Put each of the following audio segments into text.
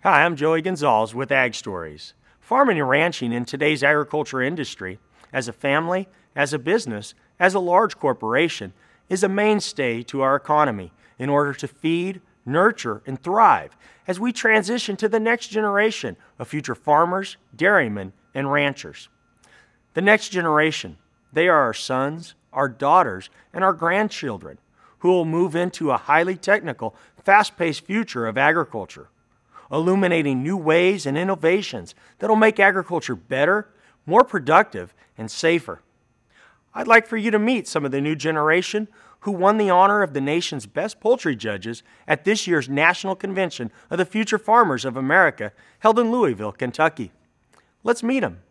Hi, I'm Joey Gonzalez with AgStories. Farming and ranching in today's agriculture industry, as a family, as a business, as a large corporation, is a mainstay to our economy in order to feed, nurture, and thrive as we transition to the next generation of future farmers, dairymen, and ranchers. The next generation, they are our sons, our daughters, and our grandchildren who will move into a highly technical, fast-paced future of agriculture, illuminating new ways and innovations that will make agriculture better, more productive, and safer. I'd like for you to meet some of the new generation who won the honor of the nation's best poultry judges at this year's National Convention of the Future Farmers of America held in Louisville, Kentucky. Let's meet them.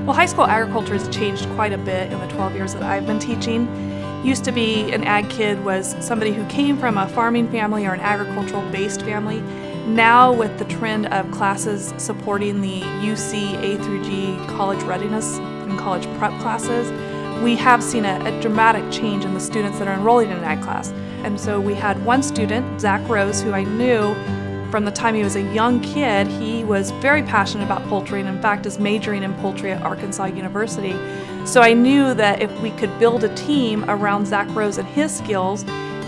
Well, high school agriculture has changed quite a bit in the 12 years that I've been teaching. Used to be an ag kid was somebody who came from a farming family or an agricultural-based family. Now with the trend of classes supporting the UC A through G college readiness and college prep classes, we have seen a dramatic change in the students that are enrolling in an ag class. And so we had one student, Zach Rose, who I knew from the time he was a young kid. He was very passionate about poultry and in fact is majoring in poultry at Arkansas University. So I knew that if we could build a team around Zach Rose and his skills,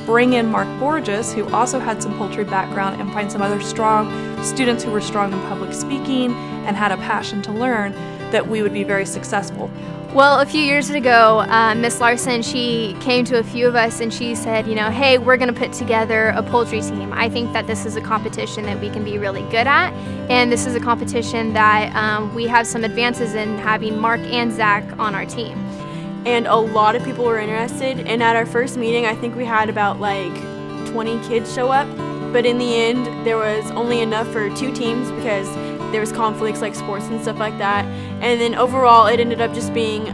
bring in Mark Borges, who also had some poultry background, and find some other strong students who were strong in public speaking and had a passion to learn, that we would be very successful. Well, a few years ago, Miss Larson, she came to a few of us and she said, hey, we're going to put together a poultry team. I think that this is a competition that we can be really good at, and this is a competition that we have some advances in having Mark and Zach on our team. And a lot of people were interested, and at our first meeting I think we had about like 20 kids show up, but in the end there was only enough for 2 teams because there was conflicts like sports and stuff like that, and then overall it ended up just being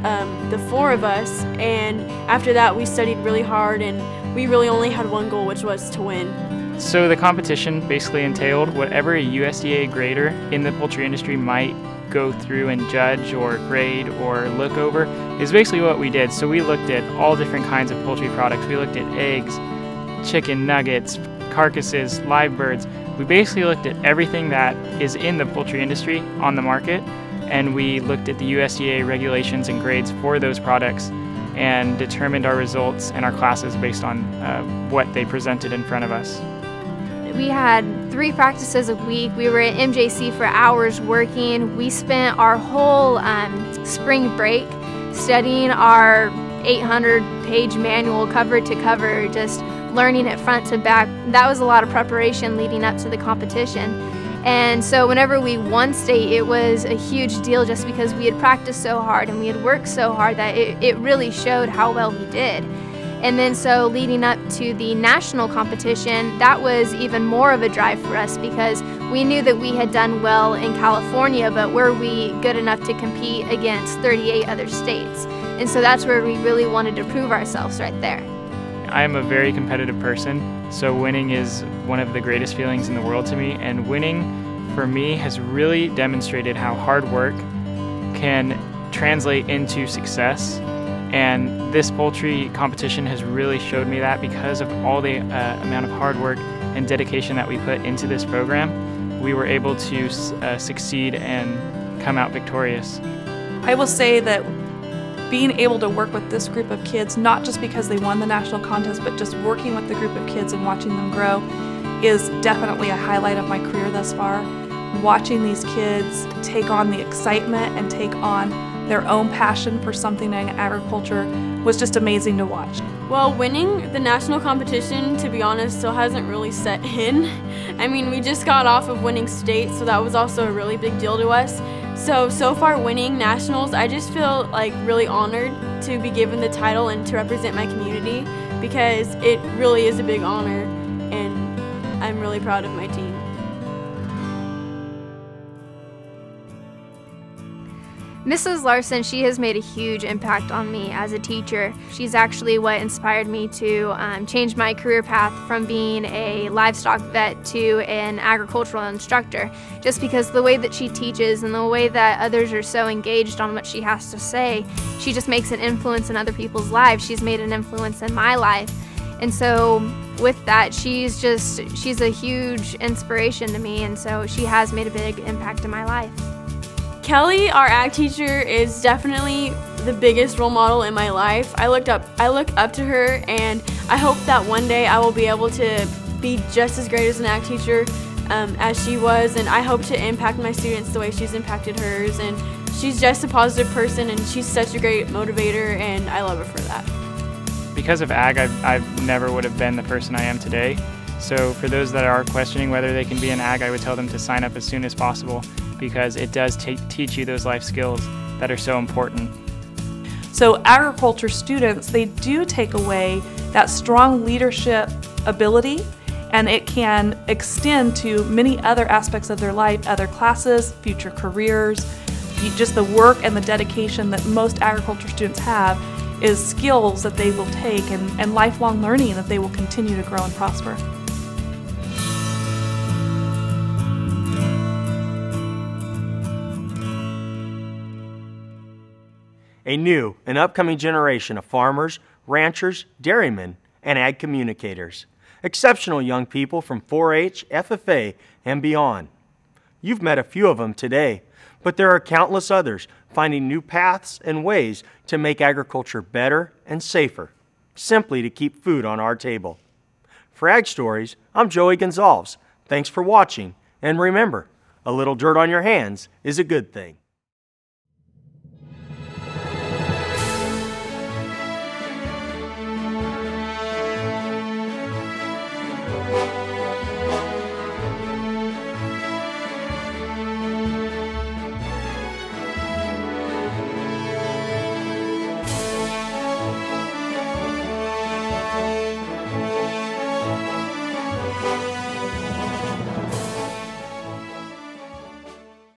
the 4 of us, and after that we studied really hard and we really only had one goal, which was to win. So the competition basically entailed whatever a USDA grader in the poultry industry might go through and judge or grade or look over is basically what we did. So we looked at all different kinds of poultry products. We looked at eggs, chicken nuggets, carcasses, live birds. We basically looked at everything that is in the poultry industry on the market, and we looked at the USDA regulations and grades for those products and determined our results and our classes based on what they presented in front of us. We had 3 practices a week. We were at MJC for hours working. We spent our whole spring break studying our 800-page manual cover to cover, just learning it front to back. That was a lot of preparation leading up to the competition. And so whenever we won state, it was a huge deal just because we had practiced so hard and we had worked so hard that it really showed how well we did. And then so leading up to the national competition, that was even more of a drive for us because we knew that we had done well in California, but were we good enough to compete against 38 other states? And so that's where we really wanted to prove ourselves right there. I am a very competitive person, so winning is one of the greatest feelings in the world to me, and winning for me has really demonstrated how hard work can translate into success. And this poultry competition has really showed me that because of all the amount of hard work and dedication that we put into this program, we were able to succeed and come out victorious. I will say that being able to work with this group of kids, not just because they won the national contest, but just working with the group of kids and watching them grow is definitely a highlight of my career thus far. Watching these kids take on the excitement and take on their own passion for something in agriculture was just amazing to watch. Well, winning the national competition, to be honest, still hasn't really set in. I mean, we just got off of winning state, so that was also a really big deal to us. So far winning nationals, I just feel like really honored to be given the title and to represent my community because it really is a big honor, and I'm really proud of my team. Mrs. Larson, she has made a huge impact on me as a teacher. She's actually what inspired me to change my career path from being a livestock vet to an agricultural instructor, just because the way that she teaches and the way that others are so engaged on what she has to say, she just makes an influence in other people's lives. She's made an influence in my life. And so with that, she's a huge inspiration to me, and so she has made a big impact in my life. Kelly, our ag teacher, is definitely the biggest role model in my life. I look up to her, and I hope that one day I will be able to be just as great as an ag teacher as she was, and I hope to impact my students the way she's impacted hers. And she's just a positive person, and she's such a great motivator, and I love her for that. Because of ag, I never would have been the person I am today. So for those that are questioning whether they can be an ag, I would tell them to sign up as soon as possible, because it does teach you those life skills that are so important. So agriculture students, they do take away that strong leadership ability, and it can extend to many other aspects of their life, other classes, future careers. Just the work and the dedication that most agriculture students have is skills that they will take, and lifelong learning that they will continue to grow and prosper. A new and upcoming generation of farmers, ranchers, dairymen, and ag communicators. Exceptional young people from 4-H, FFA, and beyond. You've met a few of them today, but there are countless others finding new paths and ways to make agriculture better and safer, simply to keep food on our table. For Ag Stories, I'm Joey Gonzalez. Thanks for watching, and remember, a little dirt on your hands is a good thing.